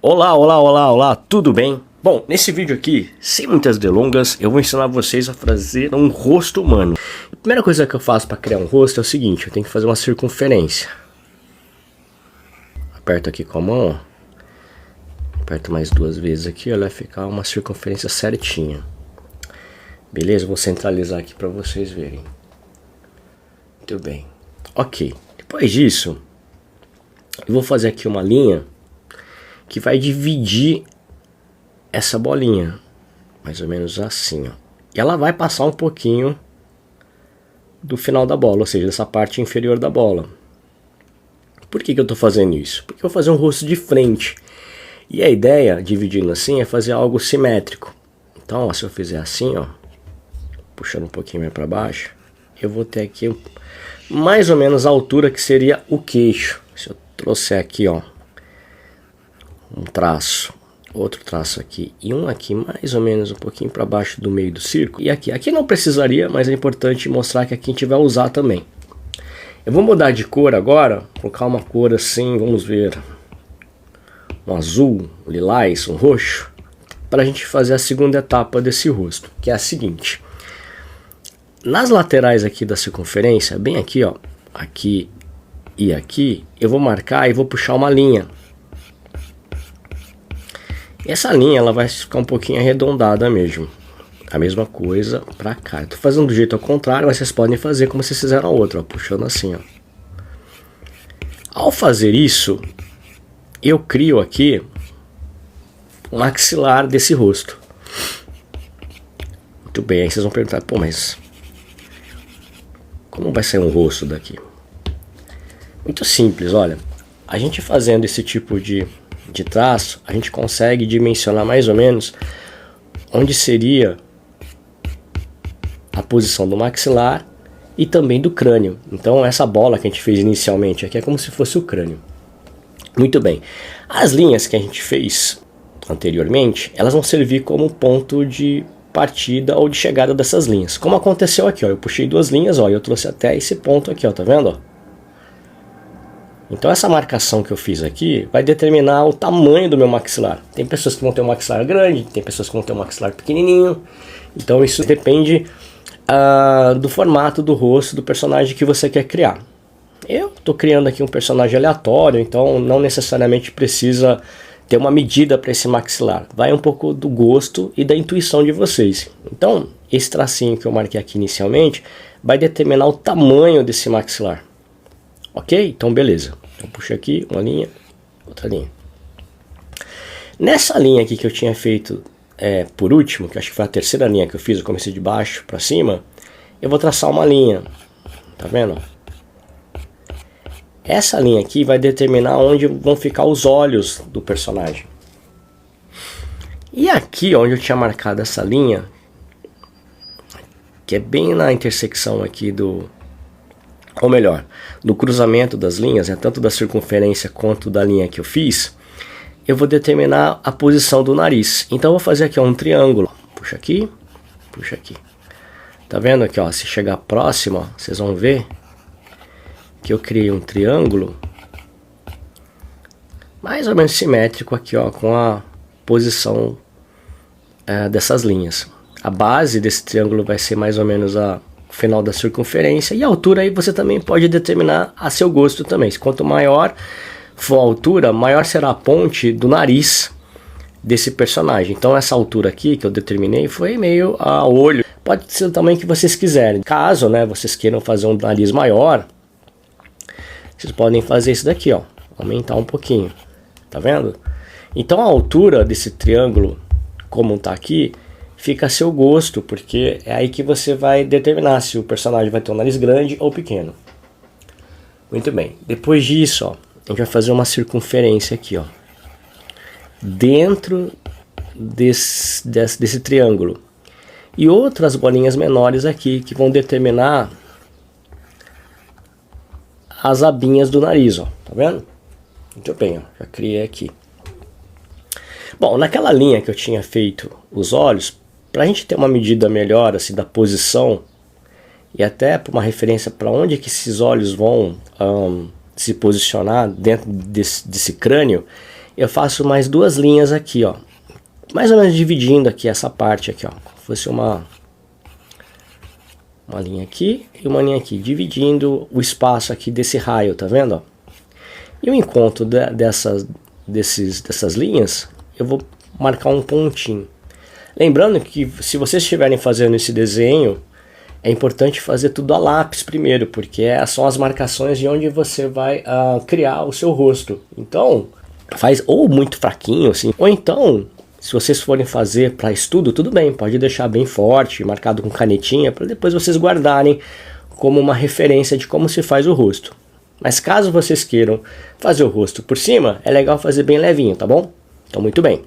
Olá, olá, olá, olá, tudo bem? Bom, nesse vídeo aqui, sem muitas delongas, eu vou ensinar vocês a fazer um rosto humano. A primeira coisa que eu faço para criar um rosto é o seguinte, eu tenho que fazer uma circunferência. Aperto aqui com a mão, ó. Aperto mais duas vezes aqui, olha, vai ficar uma circunferência certinha. Beleza? Vou centralizar aqui para vocês verem. Muito bem. Ok, depois disso, eu vou fazer aqui uma linha que vai dividir essa bolinha, mais ou menos assim, ó. E ela vai passar um pouquinho do final da bola, ou seja, dessa parte inferior da bola. Por que eu estou fazendo isso? Porque eu vou fazer um rosto de frente. E a ideia, dividindo assim, é fazer algo simétrico. Então, ó, se eu fizer assim, ó, puxando um pouquinho mais para baixo, eu vou ter aqui mais ou menos a altura que seria o queixo. Se eu trouxer aqui, ó, um traço, outro traço aqui e um aqui mais ou menos um pouquinho para baixo do meio do círculo, e aqui não precisaria, mas é importante mostrar que aqui a gente vai usar também. Eu vou mudar de cor agora, colocar uma cor assim, vamos ver, um azul, um lilás, um roxo, para a gente fazer a segunda etapa desse rosto, que é a seguinte: nas laterais aqui da circunferência, bem aqui, ó, aqui e aqui, eu vou marcar e vou puxar uma linha. Essa linha ela vai ficar um pouquinho arredondada mesmo. A mesma coisa pra cá. Estou fazendo do jeito ao contrário, mas vocês podem fazer como vocês fizeram a outra, ó, puxando assim, ó. Ao fazer isso, eu crio aqui o maxilar desse rosto. Muito bem, aí vocês vão perguntar, pô, mas como vai sair um rosto daqui? Muito simples, olha. A gente fazendo esse tipo de traço, a gente consegue dimensionar mais ou menos onde seria a posição do maxilar e também do crânio. Então essa bola que a gente fez inicialmente aqui é como se fosse o crânio. Muito bem. As linhas que a gente fez anteriormente, elas vão servir como ponto de partida ou de chegada dessas linhas. Como aconteceu aqui, ó, eu puxei duas linhas, ó, e eu trouxe até esse ponto aqui, ó, tá vendo, ó? Então essa marcação que eu fiz aqui vai determinar o tamanho do meu maxilar. Tem pessoas que vão ter um maxilar grande, tem pessoas que vão ter um maxilar pequenininho. Então isso depende do formato do rosto do personagem que você quer criar. Eu estou criando aqui um personagem aleatório, então não necessariamente precisa ter uma medida para esse maxilar. Vai um pouco do gosto e da intuição de vocês. Então esse tracinho que eu marquei aqui inicialmente vai determinar o tamanho desse maxilar. Ok? Então beleza. Então puxo aqui uma linha, outra linha. Nessa linha aqui que eu tinha feito por último, que acho que foi a terceira linha que eu fiz, eu comecei de baixo para cima, eu vou traçar uma linha. Tá vendo? Essa linha aqui vai determinar onde vão ficar os olhos do personagem. E aqui onde eu tinha marcado essa linha, que é bem na intersecção aqui ou melhor, no cruzamento das linhas, tanto da circunferência quanto da linha que eu fiz, eu vou determinar a posição do nariz. Então eu vou fazer aqui, ó, um triângulo. Puxa aqui, puxa aqui. Tá vendo aqui, ó, se chegar próximo, ó, vocês vão ver que eu criei um triângulo mais ou menos simétrico aqui, ó, com a posição dessas linhas. A base desse triângulo vai ser mais ou menos o final da circunferência, e a altura aí você também pode determinar a seu gosto também. Quanto maior for a altura, maior será a ponte do nariz desse personagem. Então essa altura aqui que eu determinei foi meio a olho. Pode ser o tamanho que vocês quiserem. Caso, né, vocês queiram fazer um nariz maior, vocês podem fazer isso daqui, ó, aumentar um pouquinho. Tá vendo? Então a altura desse triângulo, como tá aqui, fica a seu gosto, porque é aí que você vai determinar se o personagem vai ter um nariz grande ou pequeno. Muito bem. Depois disso, ó, a gente vai fazer uma circunferência aqui, ó, dentro desse triângulo. E outras bolinhas menores aqui, que vão determinar as abinhas do nariz, ó. Tá vendo? Muito bem, ó, já criei aqui. Bom, naquela linha que eu tinha feito os olhos, para a gente ter uma medida melhor assim, da posição e até para uma referência para onde que esses olhos vão se posicionar dentro desse crânio, eu faço mais duas linhas aqui, ó. Mais ou menos dividindo aqui essa parte aqui, ó. Como se fosse uma linha aqui e uma linha aqui, dividindo o espaço aqui desse raio, tá vendo, ó? E o encontro dessas linhas, eu vou marcar um pontinho. Lembrando que se vocês estiverem fazendo esse desenho, é importante fazer tudo a lápis primeiro, porque são as marcações de onde você vai criar o seu rosto. Então, faz ou muito fraquinho, assim, ou então, se vocês forem fazer para estudo, tudo bem, pode deixar bem forte, marcado com canetinha, para depois vocês guardarem como uma referência de como se faz o rosto. Mas caso vocês queiram fazer o rosto por cima, é legal fazer bem levinho, tá bom? Então, muito bem.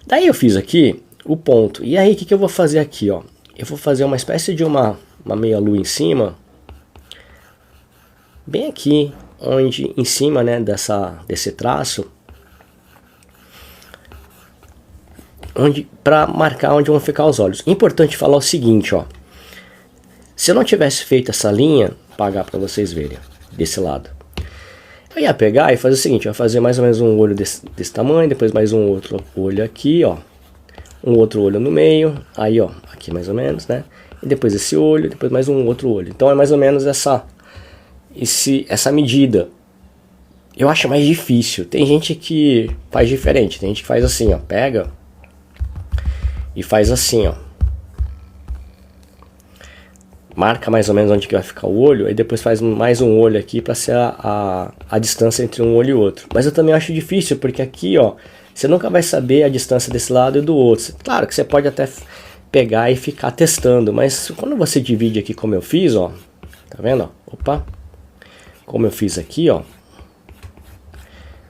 Daí eu fiz aqui o ponto. E aí, o que eu vou fazer aqui, ó? Eu vou fazer uma espécie de uma meia lua em cima. Bem aqui, onde em cima, né, desse traço. Para marcar onde vão ficar os olhos. Importante falar o seguinte, ó. Se eu não tivesse feito essa linha, apagar para vocês verem, desse lado. Eu ia pegar e fazer o seguinte, eu ia fazer mais ou menos um olho desse tamanho, depois mais um outro olho aqui, ó. Um outro olho no meio, aí ó, aqui mais ou menos, né? E depois esse olho, depois mais um outro olho. Então é mais ou menos essa medida. Eu acho mais difícil. Tem gente que faz diferente, tem gente que faz assim, ó, pega e faz assim, ó. Marca mais ou menos onde que vai ficar o olho, aí depois faz mais um olho aqui para ser a distância entre um olho e outro. Mas eu também acho difícil, porque aqui, ó, você nunca vai saber a distância desse lado e do outro. Claro que você pode até pegar e ficar testando, mas quando você divide aqui como eu fiz, ó, tá vendo, ó? Opa! Como eu fiz aqui, ó,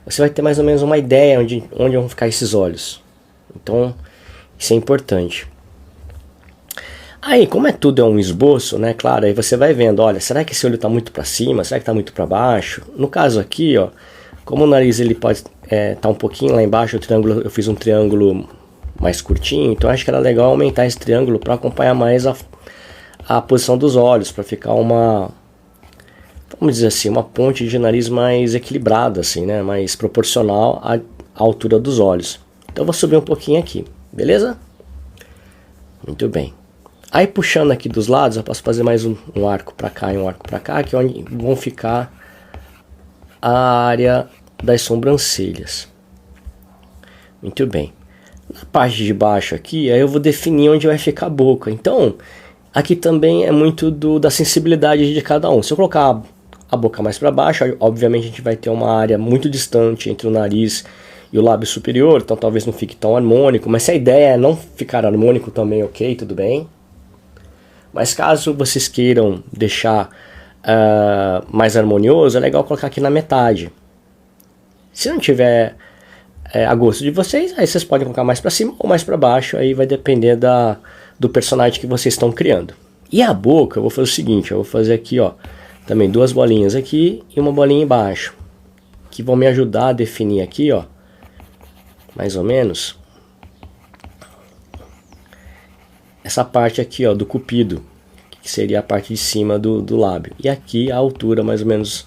você vai ter mais ou menos uma ideia onde vão ficar esses olhos. Então, isso é importante. Aí, como tudo é um esboço, né, claro, aí você vai vendo, olha, será que esse olho está muito para cima, será que está muito para baixo? No caso aqui, ó, como o nariz ele pode tá um pouquinho lá embaixo, o triângulo, eu fiz um triângulo mais curtinho, então acho que era legal aumentar esse triângulo para acompanhar mais a posição dos olhos, para ficar vamos dizer assim, uma ponte de nariz mais equilibrada, assim, né, mais proporcional à altura dos olhos. Então eu vou subir um pouquinho aqui, beleza? Muito bem. Aí puxando aqui dos lados, eu posso fazer mais um arco para cá e um arco para cá, que é onde vão ficar a área das sobrancelhas. Muito bem. Na parte de baixo aqui, aí eu vou definir onde vai ficar a boca. Então, aqui também é muito da sensibilidade de cada um. Se eu colocar a boca mais para baixo, obviamente a gente vai ter uma área muito distante entre o nariz e o lábio superior, então talvez não fique tão harmônico, mas se a ideia é não ficar harmônico também, ok, tudo bem. Mas caso vocês queiram deixar mais harmonioso, é legal colocar aqui na metade. Se não tiver a gosto de vocês, aí vocês podem colocar mais para cima ou mais para baixo, aí vai depender do personagem que vocês estão criando. E a boca, eu vou fazer o seguinte, eu vou fazer aqui, ó, também duas bolinhas aqui e uma bolinha embaixo, que vão me ajudar a definir aqui, ó, mais ou menos, essa parte aqui, ó, do cupido, que seria a parte de cima do lábio. E aqui a altura, mais ou menos,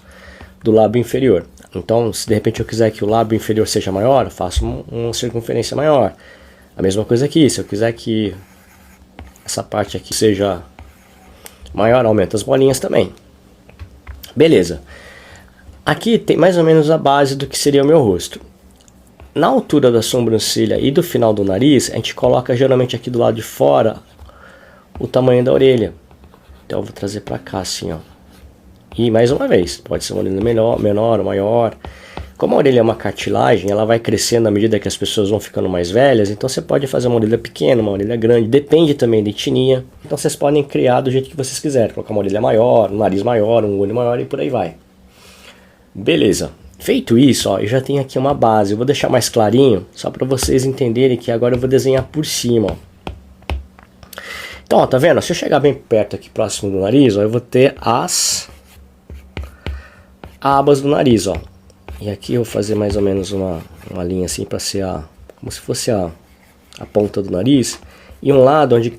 do lábio inferior. Então, se de repente eu quiser que o lábio inferior seja maior, eu faço uma circunferência maior. A mesma coisa aqui, se eu quiser que essa parte aqui seja maior, aumenta as bolinhas também. Beleza. Aqui tem mais ou menos a base do que seria o meu rosto. Na altura da sobrancelha e do final do nariz, a gente coloca geralmente aqui do lado de fora o tamanho da orelha. Então eu vou trazer para cá assim, ó. E mais uma vez, pode ser uma orelha menor ou maior. Como a orelha é uma cartilagem, ela vai crescendo à medida que as pessoas vão ficando mais velhas. Então você pode fazer uma orelha pequena, uma orelha grande, depende também da etnia. Então vocês podem criar do jeito que vocês quiserem. Colocar uma orelha maior, um nariz maior, um olho maior e por aí vai. Beleza. Feito isso, ó, eu já tenho aqui uma base. Eu vou deixar mais clarinho, só para vocês entenderem que agora eu vou desenhar por cima, ó. Então, ó, tá vendo? Se eu chegar bem perto aqui, próximo do nariz, ó, eu vou ter as abas do nariz, ó. E aqui eu vou fazer mais ou menos uma linha assim para ser como se fosse a ponta do nariz. E um lado onde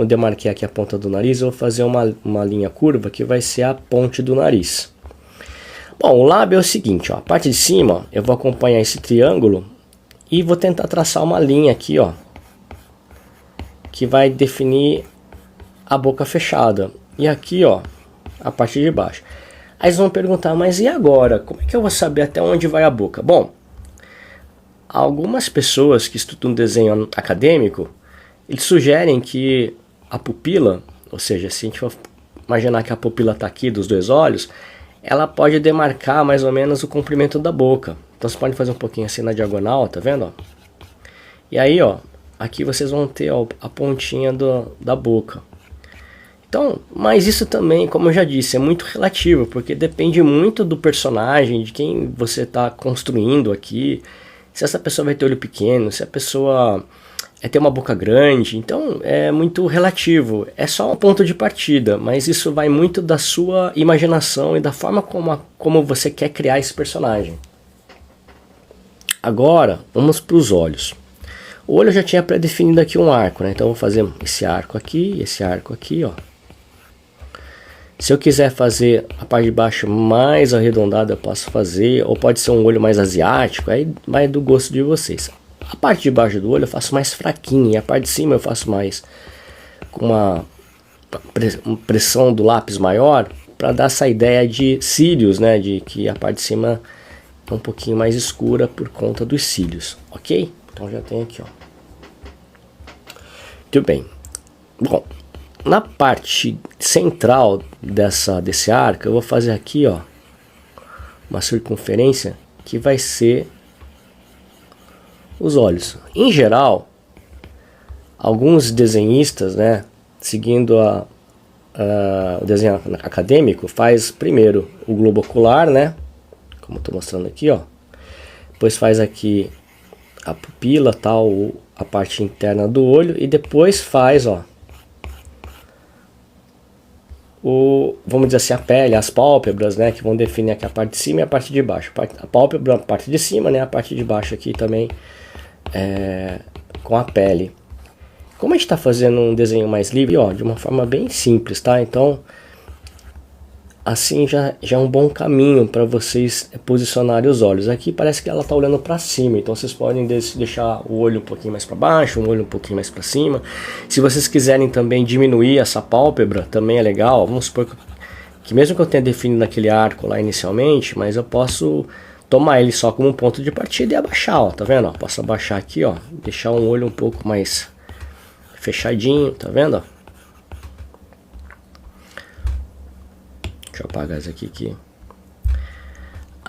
eu marquei aqui a ponta do nariz, eu vou fazer uma linha curva que vai ser a ponte do nariz. Bom, o lábio é o seguinte, ó, a parte de cima, ó, eu vou acompanhar esse triângulo e vou tentar traçar uma linha aqui, ó, que vai definir a boca fechada. E aqui, ó, a parte de baixo. Aí eles vão perguntar, mas e agora? Como é que eu vou saber até onde vai a boca? Bom, algumas pessoas que estudam desenho acadêmico, eles sugerem que a pupila, ou seja, se a gente for imaginar que a pupila está aqui dos dois olhos, ela pode demarcar mais ou menos o comprimento da boca. Então você pode fazer um pouquinho assim na diagonal, tá vendo? Ó? E aí, ó, aqui vocês vão ter, ó, a pontinha da boca. Então, mas isso também, como eu já disse, é muito relativo, porque depende muito do personagem, de quem você está construindo aqui. Se essa pessoa vai ter olho pequeno, se a pessoa ter uma boca grande, então é muito relativo. É só um ponto de partida, mas isso vai muito da sua imaginação e da forma como você quer criar esse personagem. Agora, vamos para os olhos. O olho eu já tinha pré-definido aqui um arco, né? Então eu vou fazer esse arco aqui, ó. Se eu quiser fazer a parte de baixo mais arredondada, eu posso fazer, ou pode ser um olho mais asiático, aí vai do gosto de vocês. A parte de baixo do olho eu faço mais fraquinha, e a parte de cima eu faço mais com uma pressão do lápis maior, para dar essa ideia de cílios, né, de que a parte de cima é um pouquinho mais escura por conta dos cílios, ok? Então já tem aqui, ó. Muito bem. Bom, na parte central desse arco, eu vou fazer aqui, ó, uma circunferência que vai ser os olhos. Em geral, alguns desenhistas, né, seguindo o desenho acadêmico, faz primeiro o globo ocular, né, como estou mostrando aqui, ó. Depois faz aqui a pupila, tal, a parte interna do olho, e depois faz, ó, vamos dizer assim, a pele, as pálpebras, né, que vão definir aqui a parte de cima e a parte de baixo. A pálpebra, a parte de cima, né, a parte de baixo aqui também com a pele. Como a gente está fazendo um desenho mais livre, ó, de uma forma bem simples, tá? Então, assim já é um bom caminho para vocês posicionarem os olhos. Aqui parece que ela está olhando para cima, então vocês podem deixar o olho um pouquinho mais para baixo, um olho um pouquinho mais para cima. Se vocês quiserem também diminuir essa pálpebra, também é legal. Vamos supor que mesmo que eu tenha definido aquele arco lá inicialmente, mas eu posso tomar ele só como um ponto de partida e abaixar, ó, tá vendo? Ó, posso abaixar aqui, ó, deixar um olho um pouco mais fechadinho, tá vendo? Ó? Deixa eu apagar isso aqui.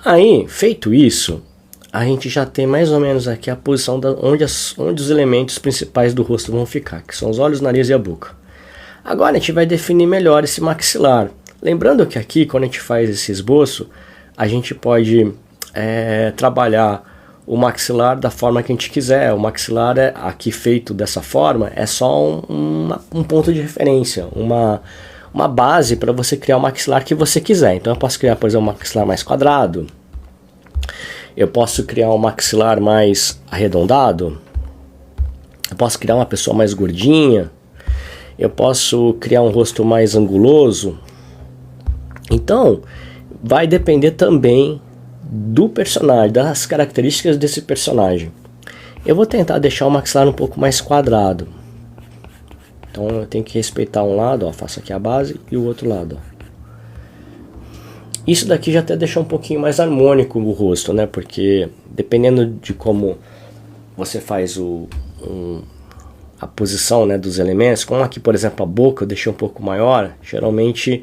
Aí, feito isso, a gente já tem mais ou menos aqui a posição onde os elementos principais do rosto vão ficar, que são os olhos, o nariz e a boca. Agora a gente vai definir melhor esse maxilar. Lembrando que aqui, quando a gente faz esse esboço, a gente pode trabalhar o maxilar da forma que a gente quiser. O maxilar aqui feito dessa forma é só um ponto de referência, uma base para você criar o maxilar que você quiser. Então eu posso criar, por exemplo, um maxilar mais quadrado. Eu posso criar um maxilar mais arredondado. Eu posso criar uma pessoa mais gordinha. Eu posso criar um rosto mais anguloso. Então, vai depender também do personagem, das características desse personagem. Eu vou tentar deixar o maxilar um pouco mais quadrado. Então eu tenho que respeitar um lado, ó, faço aqui a base e o outro lado, ó. Isso daqui já até deixa um pouquinho mais harmônico o rosto, né? Porque dependendo de como você faz a posição, né, dos elementos, como aqui, por exemplo, a boca eu deixei um pouco maior, geralmente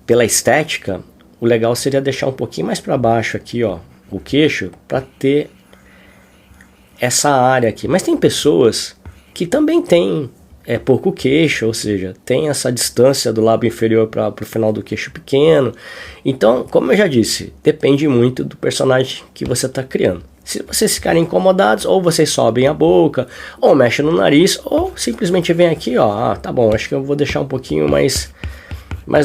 pela estética, o legal seria deixar um pouquinho mais para baixo aqui, ó, o queixo, para ter essa área aqui. Mas tem pessoas que também tem pouco queixo, ou seja, tem essa distância do lábio inferior para o final do queixo pequeno. Então, como eu já disse, depende muito do personagem que você está criando. Se vocês ficarem incomodados, ou vocês sobem a boca, ou mexem no nariz, ou simplesmente vem aqui, ó, tá bom, acho que eu vou deixar um pouquinho mais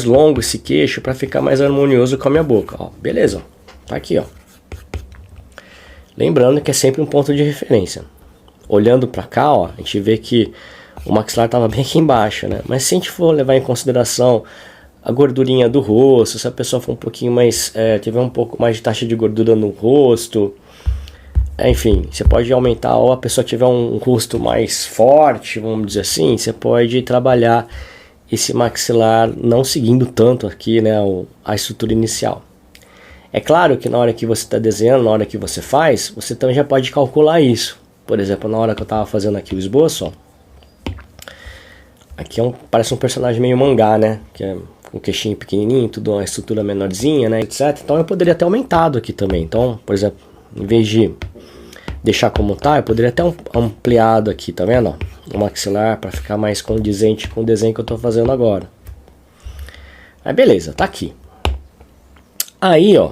longo esse queixo para ficar mais harmonioso com a minha boca, ó, beleza, ó, tá aqui, ó. Lembrando que é sempre um ponto de referência. Olhando para cá, ó, a gente vê que o maxilar estava bem aqui embaixo, né? Mas se a gente for levar em consideração a gordurinha do rosto, se a pessoa for um pouquinho mais, tiver um pouco mais de taxa de gordura no rosto, enfim, você pode aumentar, ou a pessoa tiver um rosto mais forte, vamos dizer assim, você pode trabalhar esse maxilar não seguindo tanto aqui, né, a estrutura inicial. É claro que na hora que você está desenhando, na hora que você faz, você também já pode calcular isso. Por exemplo, na hora que eu estava fazendo aqui o esboço, ó, aqui parece um personagem meio mangá, né, que é com o queixinho pequenininho, tudo uma estrutura menorzinha, né, etc. Então eu poderia ter aumentado aqui também. Então, por exemplo, em vez de deixar como tá, eu poderia ter ampliado aqui, tá vendo? Ó, o maxilar para ficar mais condizente com o desenho que eu tô fazendo agora. Aí beleza, tá aqui. Aí, ó,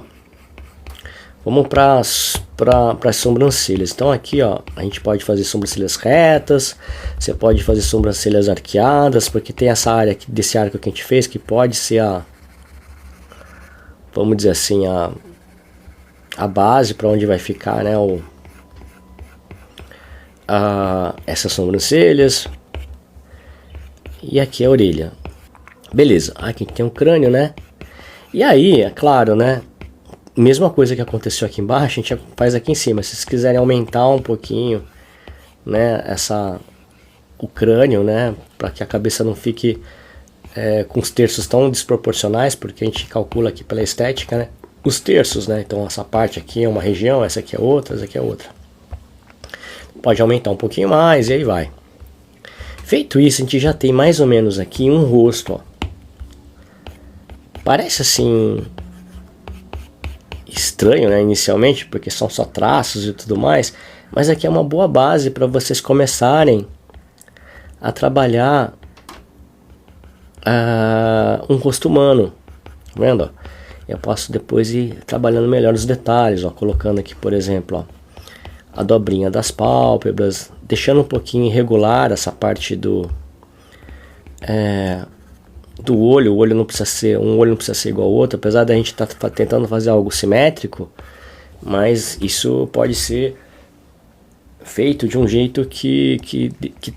vamos para as sobrancelhas. Então aqui, ó, a gente pode fazer sobrancelhas retas, você pode fazer sobrancelhas arqueadas, porque tem essa área aqui, desse arco que a gente fez, que pode ser vamos dizer assim, a base para onde vai ficar, né, essas sobrancelhas. E aqui a orelha. Beleza, aqui tem um crânio, né? E aí, é claro, né, mesma coisa que aconteceu aqui embaixo, a gente faz aqui em cima. Se vocês quiserem aumentar um pouquinho, né, o crânio, né, para que a cabeça não fique com os terços tão desproporcionais, porque a gente calcula aqui pela estética, né, os terços, né. Então essa parte aqui é uma região, essa aqui é outra, essa aqui é outra. Pode aumentar um pouquinho mais e aí vai. Feito isso, a gente já tem mais ou menos aqui um rosto, ó. Parece assim estranho, né, inicialmente, porque são só traços e tudo mais, mas aqui é uma boa base para vocês começarem a trabalhar um rosto humano, tá vendo? Ó? Eu posso depois ir trabalhando melhor os detalhes, ó, colocando aqui, por exemplo, ó, a dobrinha das pálpebras, deixando um pouquinho irregular essa parte do olho. O olho não precisa ser, um olho não precisa ser igual ao outro, apesar da gente estar tentando fazer algo simétrico, mas isso pode ser feito de um jeito que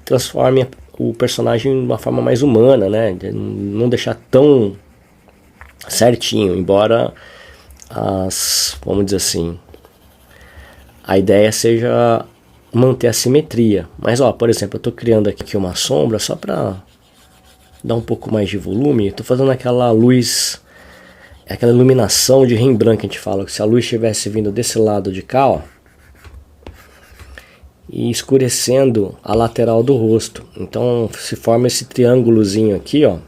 transforme o personagem de uma forma mais humana, né? Não deixar tão certinho, embora vamos dizer assim, a ideia seja manter a simetria. Mas ó, por exemplo, eu estou criando aqui uma sombra só para dar um pouco mais de volume. Estou fazendo aquela luz, aquela iluminação de Rembrandt que a gente fala, que se a luz estivesse vindo desse lado de cá, ó, e escurecendo a lateral do rosto. Então se forma esse triângulozinho aqui, ó. Não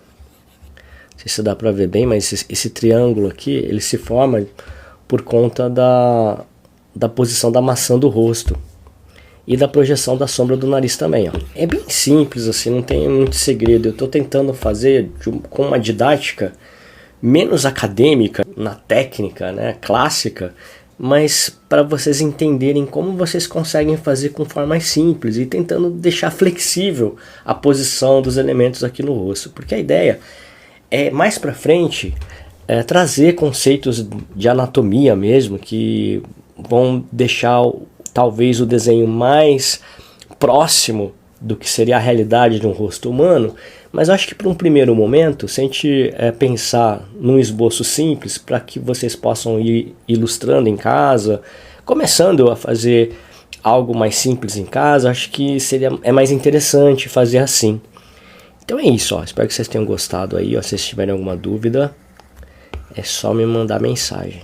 sei se dá para ver bem, mas esse triângulo aqui, ele se forma por conta da posição da maçã do rosto e da projeção da sombra do nariz também, ó. É bem simples assim, não tem muito segredo. Eu estou tentando fazer com uma didática menos acadêmica, na técnica, né, clássica, mas para vocês entenderem como vocês conseguem fazer com forma mais simples e tentando deixar flexível a posição dos elementos aqui no rosto, porque a ideia é mais para frente trazer conceitos de anatomia mesmo, que vão deixar talvez o desenho mais próximo do que seria a realidade de um rosto humano. Mas eu acho que para um primeiro momento, se a gente pensar num esboço simples, para que vocês possam ir ilustrando em casa, começando a fazer algo mais simples em casa, acho que é mais interessante fazer assim. Então é isso, ó. Espero que vocês tenham gostado aí, ó. Se vocês tiverem alguma dúvida, é só me mandar mensagem.